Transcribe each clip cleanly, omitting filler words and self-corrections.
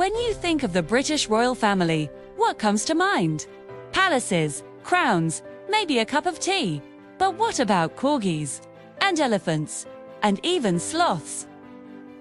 When you think of the British royal family, what comes to mind? Palaces, crowns, maybe a cup of tea. But what about corgis? And elephants? And even sloths?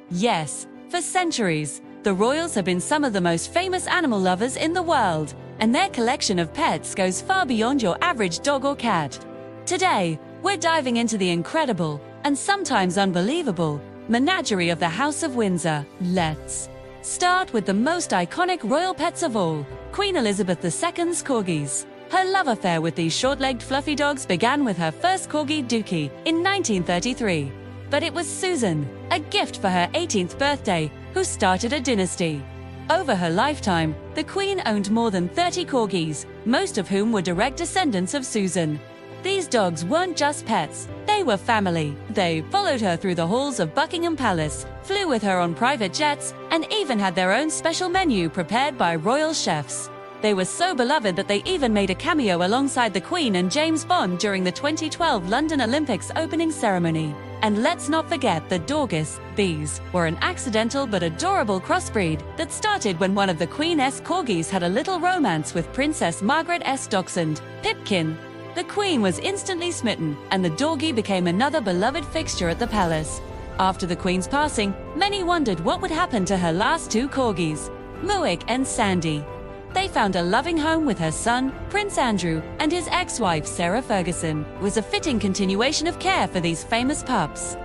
Yes, for centuries, the royals have been some of the most famous animal lovers in the world, and their collection of pets goes far beyond your average dog or cat. Today, we're diving into the incredible, and sometimes unbelievable, menagerie of the House of Windsor. Let's start with the most iconic royal pets of all, Queen Elizabeth II's corgis. Her love affair with these short-legged fluffy dogs began with her first corgi, Dookie, in 1933. But it was Susan, a gift for her 18th birthday, who started a dynasty. Over her lifetime, the Queen owned more than 30 corgis, most of whom were direct descendants of Susan. These dogs weren't just pets, they were family. They followed her through the halls of Buckingham Palace, flew with her on private jets, and even had their own special menu prepared by royal chefs. They were so beloved that they even made a cameo alongside the Queen and James Bond during the 2012 London Olympics opening ceremony. And let's not forget the Dorgis. These were an accidental but adorable crossbreed that started when one of the Queen's corgis had a little romance with Princess Margaret S. Dachshund, Pipkin. The Queen was instantly smitten, and the Dorgie became another beloved fixture at the palace. After the Queen's passing, many wondered what would happen to her last two corgis, Muick and Sandy. They found a loving home with her son, Prince Andrew, and his ex-wife, Sarah Ferguson. It was a fitting continuation of care for these famous pups.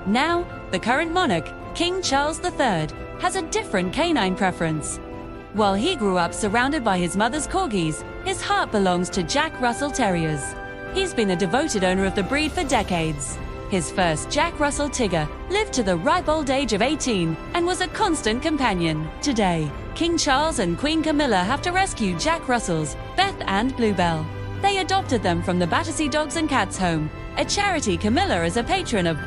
Now, the current monarch, King Charles III, has a different canine preference. While he grew up surrounded by his mother's corgis, his heart belongs to Jack Russell Terriers. He's been a devoted owner of the breed for decades. His first, Jack Russell Tigger, lived to the ripe old age of 18 and was a constant companion. Today, King Charles and Queen Camilla have to rescue Jack Russells, Beth and Bluebell. They adopted them from the Battersea Dogs and Cats Home, a charity Camilla is a patron of.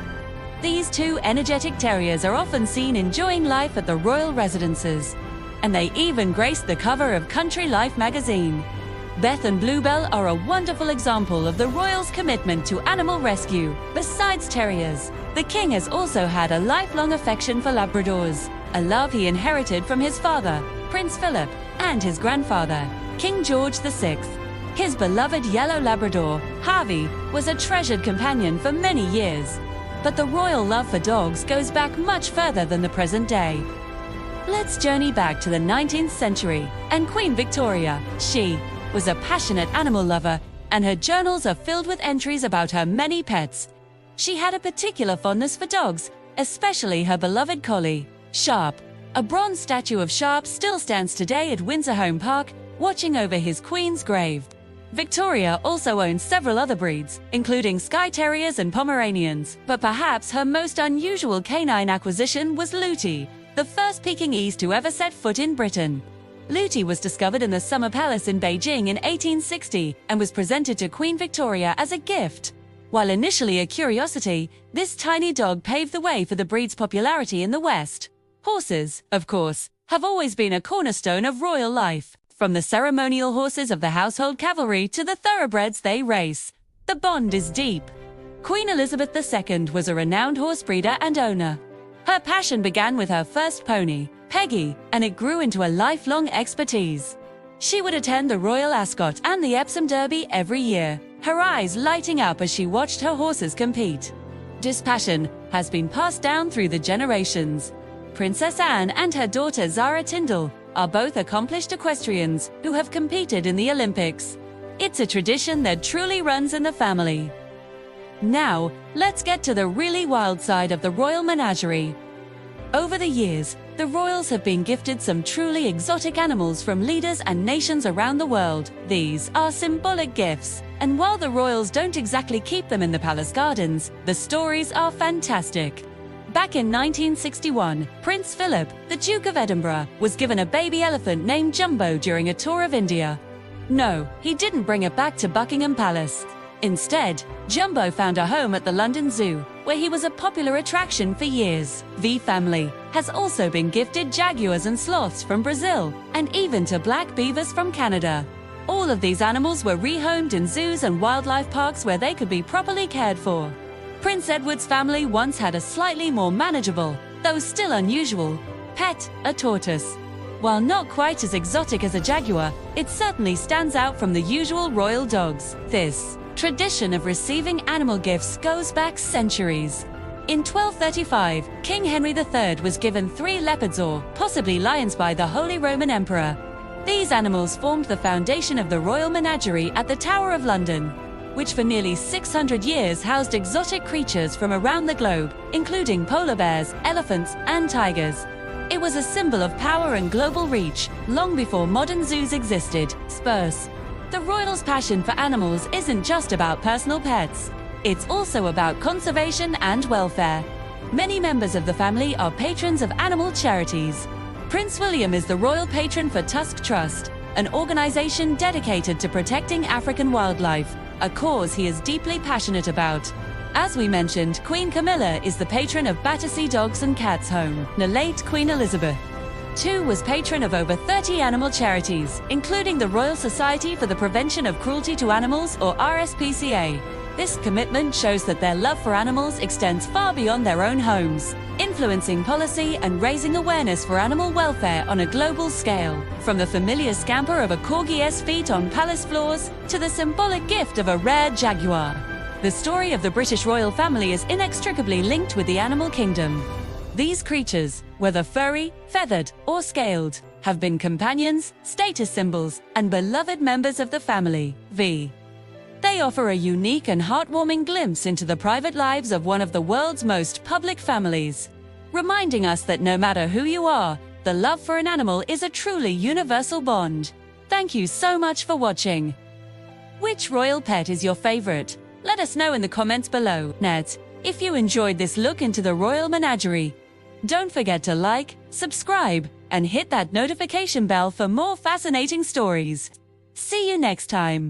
These two energetic terriers are often seen enjoying life at the royal residences, and they even graced the cover of Country Life magazine. Beth and Bluebell are a wonderful example of the royals' commitment to animal rescue. Besides terriers, the king has also had a lifelong affection for Labradors, a love he inherited from his father, Prince Philip, and his grandfather, King George VI. His beloved yellow Labrador, Harvey, was a treasured companion for many years. But the royal love for dogs goes back much further than the present day. Let's journey back to the 19th century and Queen Victoria. She was a passionate animal lover, and her journals are filled with entries about her many pets. She had a particular fondness for dogs, especially her beloved collie, Sharp. A bronze statue of Sharp still stands today at Windsor Home Park, watching over his queen's grave. Victoria also owns several other breeds, including Skye Terriers and Pomeranians, but perhaps her most unusual canine acquisition was Lootie, the first Pekingese to ever set foot in Britain. Lootie was discovered in the Summer Palace in Beijing in 1860 and was presented to Queen Victoria as a gift. While initially a curiosity, this tiny dog paved the way for the breed's popularity in the West. Horses, of course, have always been a cornerstone of royal life. From the ceremonial horses of the household cavalry to the thoroughbreds they race, the bond is deep. Queen Elizabeth II was a renowned horse breeder and owner. Her passion began with her first pony, Peggy, and it grew into a lifelong expertise. She would attend the Royal Ascot and the Epsom Derby every year, her eyes lighting up as she watched her horses compete. This passion has been passed down through the generations. Princess Anne and her daughter Zara Tindall are both accomplished equestrians who have competed in the Olympics. It's a tradition that truly runs in the family. Now, let's get to the really wild side of the royal menagerie. Over the years, the royals have been gifted some truly exotic animals from leaders and nations around the world. These are symbolic gifts, and while the royals don't exactly keep them in the palace gardens, the stories are fantastic. Back in 1961, Prince Philip, the Duke of Edinburgh, was given a baby elephant named Jumbo during a tour of India. No, he didn't bring it back to Buckingham Palace. Instead, Jumbo found a home at the London Zoo, where he was a popular attraction for years. The family has also been gifted jaguars and sloths from Brazil, and even to black beavers from Canada. All of these animals were rehomed in zoos and wildlife parks where they could be properly cared for. Prince Edward's family once had a slightly more manageable, though still unusual, pet, a tortoise. While not quite as exotic as a jaguar, it certainly stands out from the usual royal dogs. This tradition of receiving animal gifts goes back centuries. In 1235, King Henry III was given 3 leopards or possibly lions by the Holy Roman Emperor. These animals formed the foundation of the Royal Menagerie at the Tower of London, which for nearly 600 years housed exotic creatures from around the globe, including polar bears, elephants, and tigers. It was a symbol of power and global reach, long before modern zoos existed. Spurs. The royals' passion for animals isn't just about personal pets. It's also about conservation and welfare. Many members of the family are patrons of animal charities. Prince William is the royal patron for Tusk Trust, an organization dedicated to protecting African wildlife, a cause he is deeply passionate about. As we mentioned, Queen Camilla is the patron of Battersea Dogs and Cats Home. The late Queen Elizabeth II was patron of over 30 animal charities, including the Royal Society for the Prevention of Cruelty to Animals, or RSPCA. This commitment shows that their love for animals extends far beyond their own homes, influencing policy and raising awareness for animal welfare on a global scale. From the familiar scamper of a corgi's feet on palace floors to the symbolic gift of a rare jaguar, the story of the British royal family is inextricably linked with the animal kingdom. These creatures, whether furry, feathered, or scaled, have been companions, status symbols, and beloved members of the family. They offer a unique and heartwarming glimpse into the private lives of one of the world's most public families, reminding us that no matter who you are, the love for an animal is a truly universal bond. Thank you so much for watching. Which royal pet is your favorite? Let us know in the comments below. If you enjoyed this look into the Royal Menagerie, don't forget to like, subscribe, and hit that notification bell for more fascinating stories. See you next time.